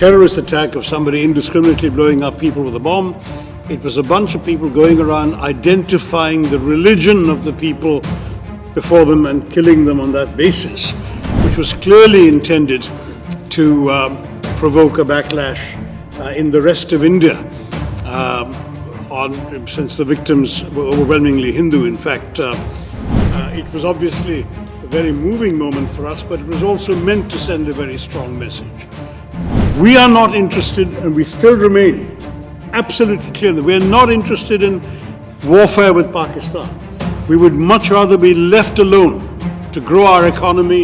terrorist attack of somebody indiscriminately blowing up people with a bomb. It was a bunch of people going around identifying the religion of the people before them and killing them on that basis, which was clearly intended to provoke a backlash in the rest of India, since the victims were overwhelmingly Hindu. In fact, it was obviously a very moving moment for us, but it was also meant to send a very strong message. We are not interested, and we still remain absolutely clear that we are not interested in warfare with Pakistan. We would much rather be left alone to grow our economy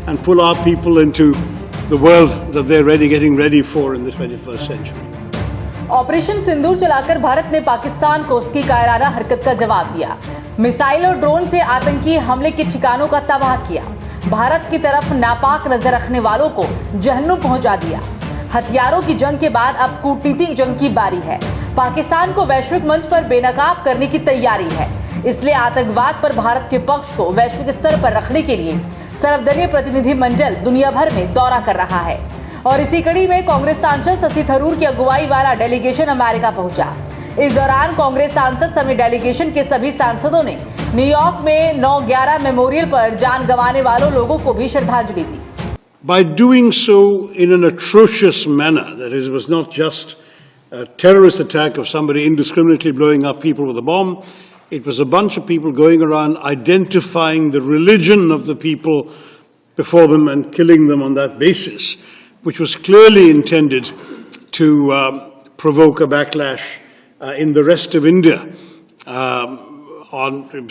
and pull our people into the world that they're getting ready for in the 21st century. Operation Sindoor चलाकर भारत ने पाकिस्तान को उसकी कायराना हरकत का जवाब दिया। Missile और ड्रोन से आतंकी हमले के ठिकानों का तबाह किया। भारत की तरफ नापाक नजर रखने वालों को जहन्नुम पहुंचा दिया। हथियारों की जंग के बाद अब कूटनीतिक जंग की बारी है। पाकिस्तान को वैश्विक मंच पर बेनकाब करने की तैयारी है। इसलिए आतंकवाद पर भारत के पक्ष को वैश्विक स्तर पर रखने के लिए सर्वदलीय प्रतिनिधि मंडल दुनिया भर में दौरा कर रहा है। और इसी कड़ी में कांग्रेस सांसद शशि थरूर की अगुवाई वाला डेलीगेशन अमेरिका पहुंचा। इस दौरान कांग्रेस सांसद समेत डेलीगेशन के सभी सांसदों ने न्यूयॉर्क में 9/11 मेमोरियल पर जान गंवाने वालों लोगों को भी श्रद्धांजलि दी। By doing so in an atrocious manner, that is, it was not just a terrorist attack of somebody indiscriminately blowing up people with a bomb. It was a bunch of people going around identifying the religion of the people before them and killing them on that basis, which was clearly intended to provoke a backlash in the rest of India,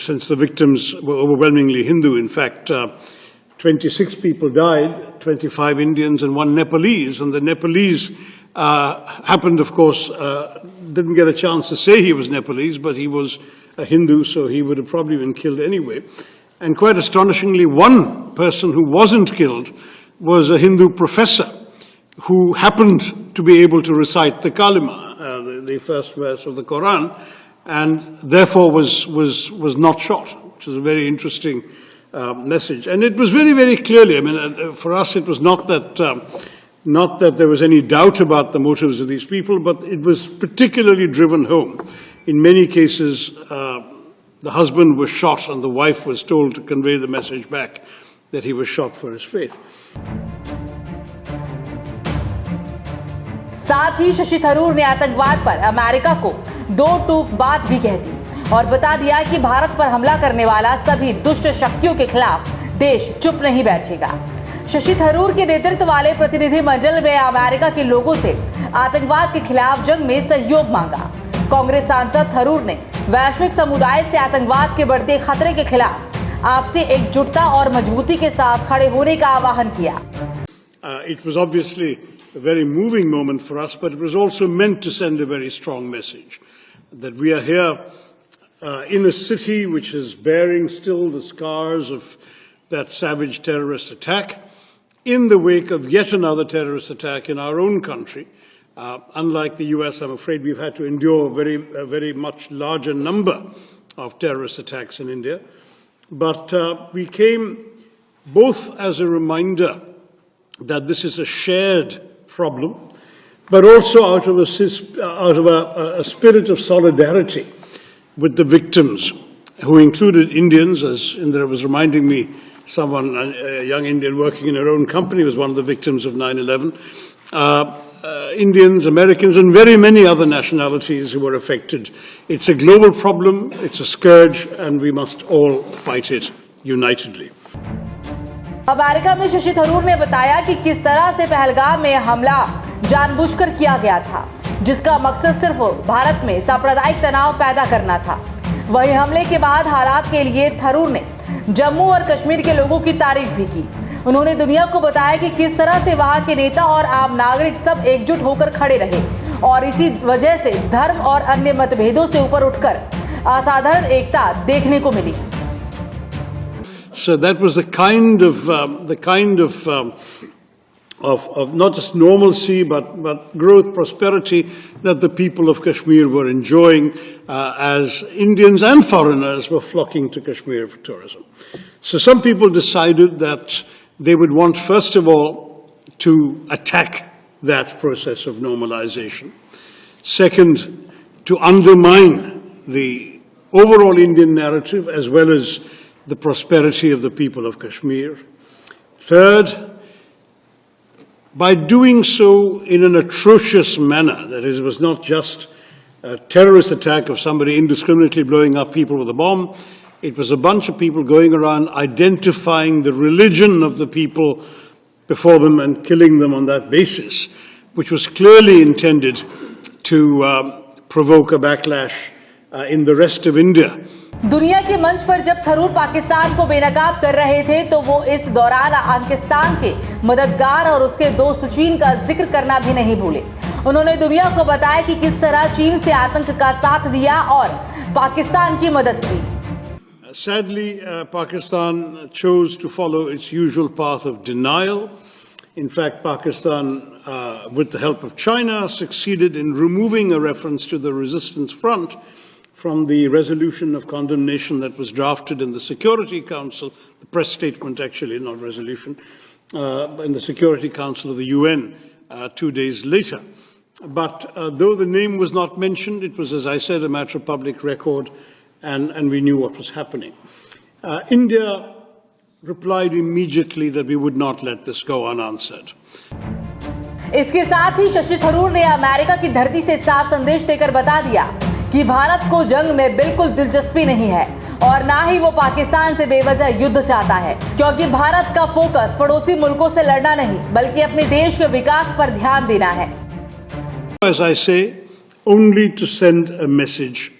since the victims were overwhelmingly Hindu. In fact, 26 people died, 25 Indians and 1 Nepalese, and the Nepalese happened, of course, didn't get a chance to say he was Nepalese, but he was a Hindu, so he would have probably been killed anyway. And quite astonishingly, one person who wasn't killed was a Hindu professor who happened to be able to recite the Kalima, the first verse of the Quran, and therefore was not shot, which is a very interesting message. And it was very, very clearly, I mean, for us it was not that there was any doubt about the motives of these people, but it was particularly driven home. In many cases, the husband was shot and the wife was told to convey the message back that he was shot for his faith. साथ ही शशि थरूर ने आतंकवाद पर America को 2 टूक बात भी कह दी और बता दिया कि भारत पर हमला करने वाला सभी दुष्ट शक्तियों के खिलाफ देश चुप नहीं बैठेगा। शशि थरूर के नेतृत्व वाले प्रतिनिधि मंडल में अमेरिका के लोगों से आतंकवाद के खिलाफ जंग में सहयोग मांगा। कांग्रेस सांसद थरूर ने वैश्विक समुदाय से आतंकवाद के बढ़ते खतरे के खिलाफ आपसी एकजुटता और मजबूती के साथ खड़े होने का आह्वान किया। It was obviously a very moving moment for us, but it was also meant to send a very strong message that we are here in a city which is bearing still the scars of that savage terrorist attack in the wake of yet another terrorist attack in our own country. Unlike the US, I'm afraid we've had to endure a very much larger number of terrorist attacks in India. But we came both as a reminder that this is a shared problem, but also out of a spirit of solidarity with the victims, who included Indians, as Indra was reminding me, someone, a young Indian working in her own company was one of the victims of 9/11. Indians, Americans, and very many other nationalities who were affected. It's a global problem, it's a scourge, and we must all fight it unitedly. America में शशि थरूर ने बताया कि किस तरह से पहलगाम में हमला जानबूझकर किया गया था, जिसका मकसद सिर्फ भारत में सांप्रदायिक तनाव पैदा करना था। वहीं हमले के बाद हालात के लिए थरूर ने जम्मू और कश्मीर के लोगों की तारीफ भी की। उन्होंने दुनिया को बताया कि किस तरह से वहां के नेता और आम नागरिक सब एकजुट होकर खड़े रहे और इसी वजह से धर्म और अन्य मतभेदों से ऊपर उठकर असाधारण एकता देखने को मिली। So that was the kind of not just normalcy, but growth, prosperity that the people of Kashmir were enjoying as Indians and foreigners were flocking to Kashmir for tourism. So some people decided that they would want, first of all, to attack that process of normalization. Second, to undermine the overall Indian narrative as well as the prosperity of the people of Kashmir. Third, by doing so in an atrocious manner, that is, it was not just a terrorist attack of somebody indiscriminately blowing up people with a bomb, it was a bunch of people going around identifying the religion of the people before them and killing them on that basis, which was clearly intended to provoke a backlash in the rest of India. दुनिया के मंच पर जब थरूर पाकिस्तान को बेनकाब कर रहे थे तो वो इस दौरान पाकिस्तान के मददगार और उसके दोस्त चीन का जिक्र करना भी नहीं भूले। उन्होंने दुनिया को बताया कि किस तरह चीन से आतंक का साथ दिया और पाकिस्तान की मदद की। Sadly, Pakistan chose to follow its usual path of denial. In fact, Pakistan, with the help of China, succeeded in removing a reference to the resistance front from the resolution of condemnation that was drafted in the Security Council, the press statement actually, not resolution, in the Security Council of the UN 2 days later. But though the name was not mentioned, it was, as I said, a matter of public record, and we knew what was happening. India replied immediately that we would not let this go unanswered. इसके साथ ही शशि थरूर ने America की धरती से साफ संदेश देकर बता दिया कि भारत को जंग में बिल्कुल दिलचस्पी नहीं है और ना ही वो पाकिस्तान से बेवजह युद्ध चाहता है, क्योंकि भारत का फोकस पड़ोसी मुल्कों से लड़ना नहीं बल्कि अपने देश के विकास पर ध्यान देना है। As I say, only to send a message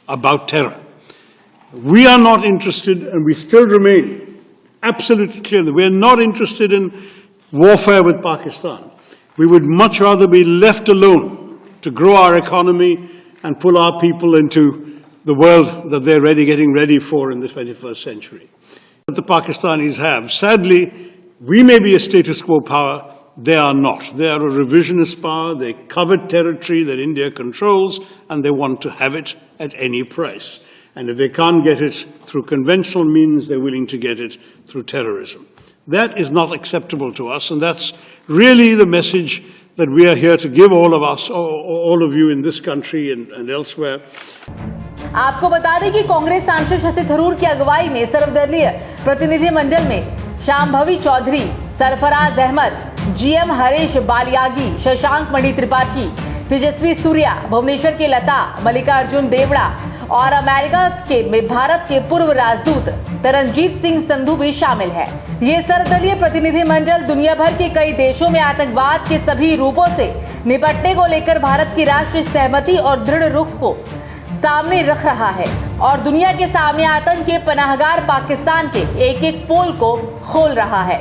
about terror. We are not interested, and we still remain absolutely clear that we are not interested in warfare with Pakistan. We would much rather be left alone to grow our economy and pull our people into the world that they're getting ready for in the 21st century. That the Pakistanis have. Sadly, we may be a status quo power, they are not. They are a revisionist power, they covet territory that India controls, and they want to have it at any price. And if they can't get it through conventional means, they're willing to get it through terrorism. That is not acceptable to us, and that's really the message that we are here to give all of us, all of you in this country and elsewhere. आपको बता दें कि कांग्रेस सांसद शशि थरूर की अगुवाई में सर्वदलीय प्रतिनिधि मंडल में शांभवी चौधरी, सरफराज अहमद, जीएम हरीश बालियागी, शशांक मणि त्रिपाठी, तेजस्वी सूर्या, भुवनेश्वर की लता, मल्लिकार्जुन देवड़ा और अमेरिका के भारत के पूर्व राजदूत तरनजीत सिंह संधू भी शामिल है। ये सर्वदलीय प्रतिनिधि मंडल दुनिया भर के कई देशों में आतंकवाद के सभी रूपों से निपटने को लेकर भारत की राष्ट्रीय सहमति और दृढ़ रुख को सामने रख रहा है और दुनिया के सामने आतंक के पनाहगार पाकिस्तान के एक एक पोल को खोल रहा है।